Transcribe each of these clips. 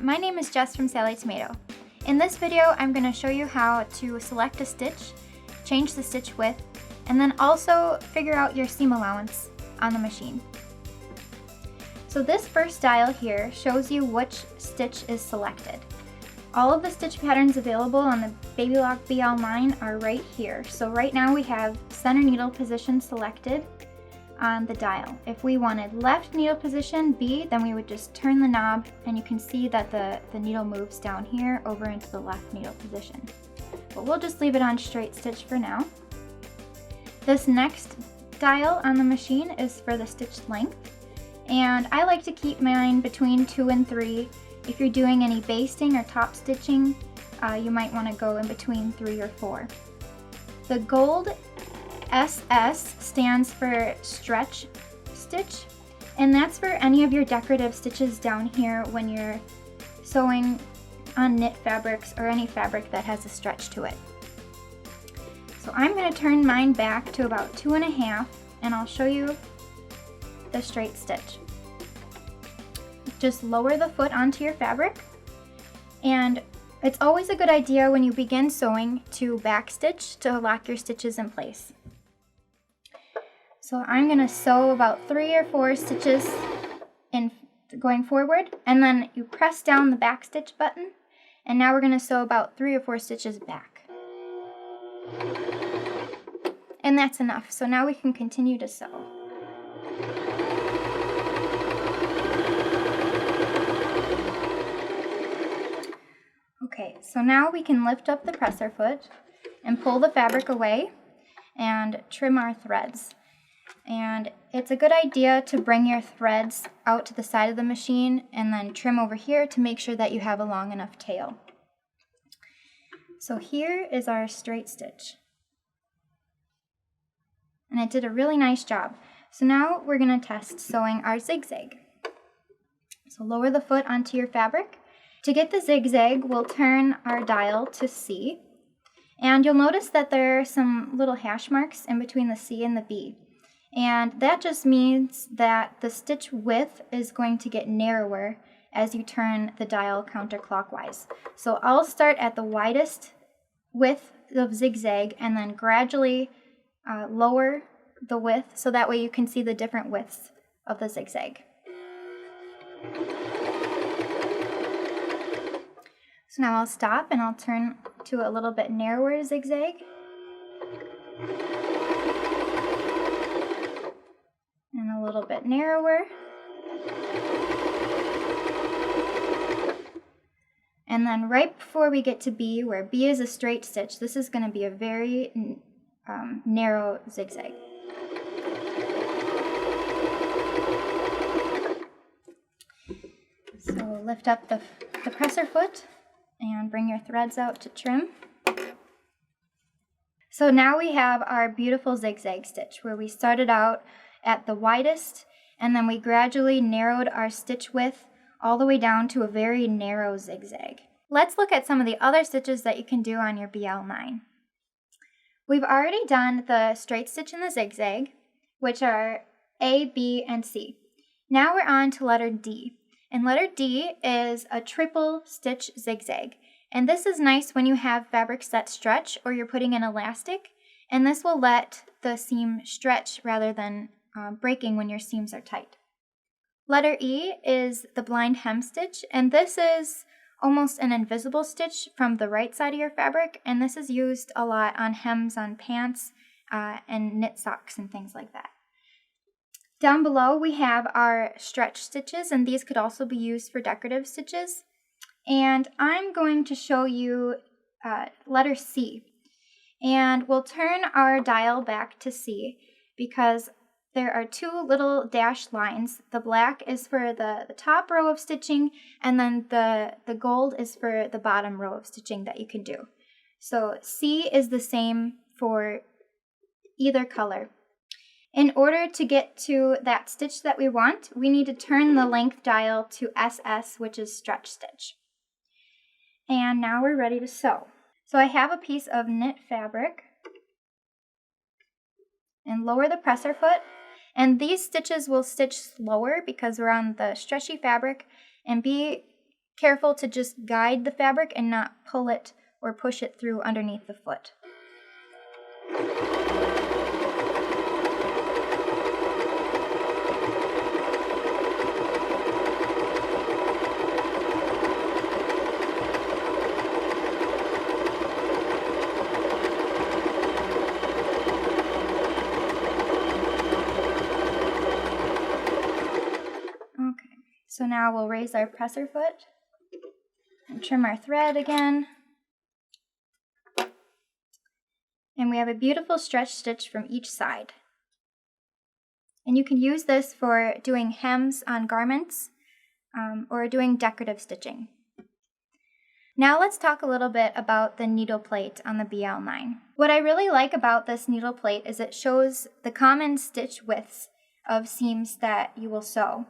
my name is Jess from Sallie Tomato. In this video, I'm going to show you how to select a stitch, change the stitch width, and then also figure out your seam allowance on the machine. So this first dial here shows you which stitch is selected. All of the stitch patterns available on the Baby Lock BL9 are right here. So right now we have center needle position selected on the dial. If we wanted left needle position B, then we would just turn the knob and you can see that the needle moves down here over into the left needle position. But we'll just leave it on straight stitch for now. This next dial on the machine is for the stitch length, and I like to keep mine between 2 and 3. If you're doing any basting or top stitching, you might want to go in between 3 or 4. The gold SS stands for stretch stitch, and that's for any of your decorative stitches down here when you're sewing on knit fabrics or any fabric that has a stretch to it. So I'm going to turn mine back to about 2.5 and I'll show you the straight stitch. Just lower the foot onto your fabric, and it's always a good idea when you begin sewing to backstitch to lock your stitches in place. So I'm going to sew about 3 or 4 stitches in going forward, and then you press down the back stitch button, and now we're going to sew about 3 or 4 stitches back. And that's enough. So now we can continue to sew. Okay, so now we can lift up the presser foot and pull the fabric away and trim our threads. And it's a good idea to bring your threads out to the side of the machine and then trim over here to make sure that you have a long enough tail. So here is our straight stitch. And it did a really nice job. So now we're going to test sewing our zigzag. So lower the foot onto your fabric. To get the zigzag, we'll turn our dial to C. And you'll notice that there are some little hash marks in between the C and the B. And that just means that the stitch width is going to get narrower as you turn the dial counterclockwise. So I'll start at the widest width of zigzag and then gradually lower the width so that way you can see the different widths of the zigzag. So now I'll stop and I'll turn to a little bit narrower zigzag. And a little bit narrower. And then right before we get to B, where B is a straight stitch, this is going to be a very narrow zigzag. So lift up the presser foot and bring your threads out to trim. So now we have our beautiful zigzag stitch where we started out at the widest and then we gradually narrowed our stitch width all the way down to a very narrow zigzag. Let's look at some of the other stitches that you can do on your BL9. We've already done the straight stitch and the zigzag, which are A, B, and C. Now we're on to letter D. And letter D is a triple stitch zigzag. And this is nice when you have fabrics that stretch or you're putting in elastic. And this will let the seam stretch rather than breaking when your seams are tight. Letter E is the blind hem stitch. And this is almost an invisible stitch from the right side of your fabric. And this is used a lot on hems on pants and knit socks and things like that. Down below we have our stretch stitches, and these could also be used for decorative stitches. And I'm going to show you letter C. And we'll turn our dial back to C because there are 2 little dashed lines. The black is for the top row of stitching, and then the gold is for the bottom row of stitching that you can do. So C is the same for either color. In order to get to that stitch that we want, we need to turn the length dial to SS, which is stretch stitch. And now we're ready to sew. So I have a piece of knit fabric, and lower the presser foot. And these stitches will stitch slower because we're on the stretchy fabric, and be careful to just guide the fabric and not pull it or push it through underneath the foot. So now we'll raise our presser foot and trim our thread again. And we have a beautiful stretch stitch from each side. And you can use this for doing hems on garments or doing decorative stitching. Now let's talk a little bit about the needle plate on the BL9. What I really like about this needle plate is it shows the common stitch widths of seams that you will sew.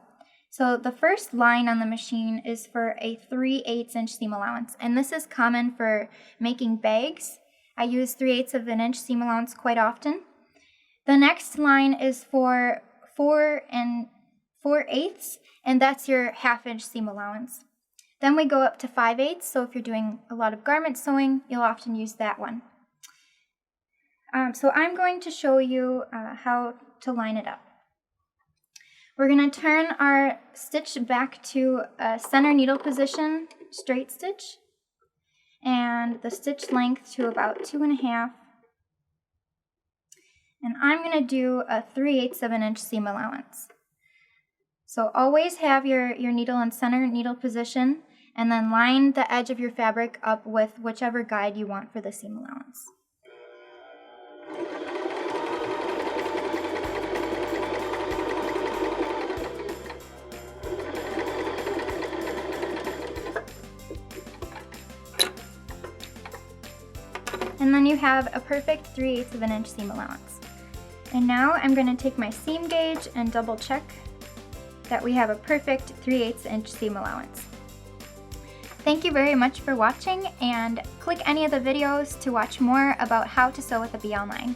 So the first line on the machine is for a 3/8 inch seam allowance, and this is common for making bags. I use 3/8 of an inch seam allowance quite often. The next line is for 4 4/8, and that's your 1/2 inch seam allowance. Then we go up to 5/8, so if you're doing a lot of garment sewing, you'll often use that one. So I'm going to show you how to line it up. We're going to turn our stitch back to a center needle position, straight stitch, and the stitch length to about 2.5. And I'm going to do a 3/8 of an inch seam allowance. So always have your needle in center needle position, and then line the edge of your fabric up with whichever guide you want for the seam allowance. And then you have a perfect 3/8 of an inch seam allowance. And now I'm going to take my seam gauge and double check that we have a perfect 3/8 inch seam allowance. Thank you very much for watching, and click any of the videos to watch more about how to sew with a BL9.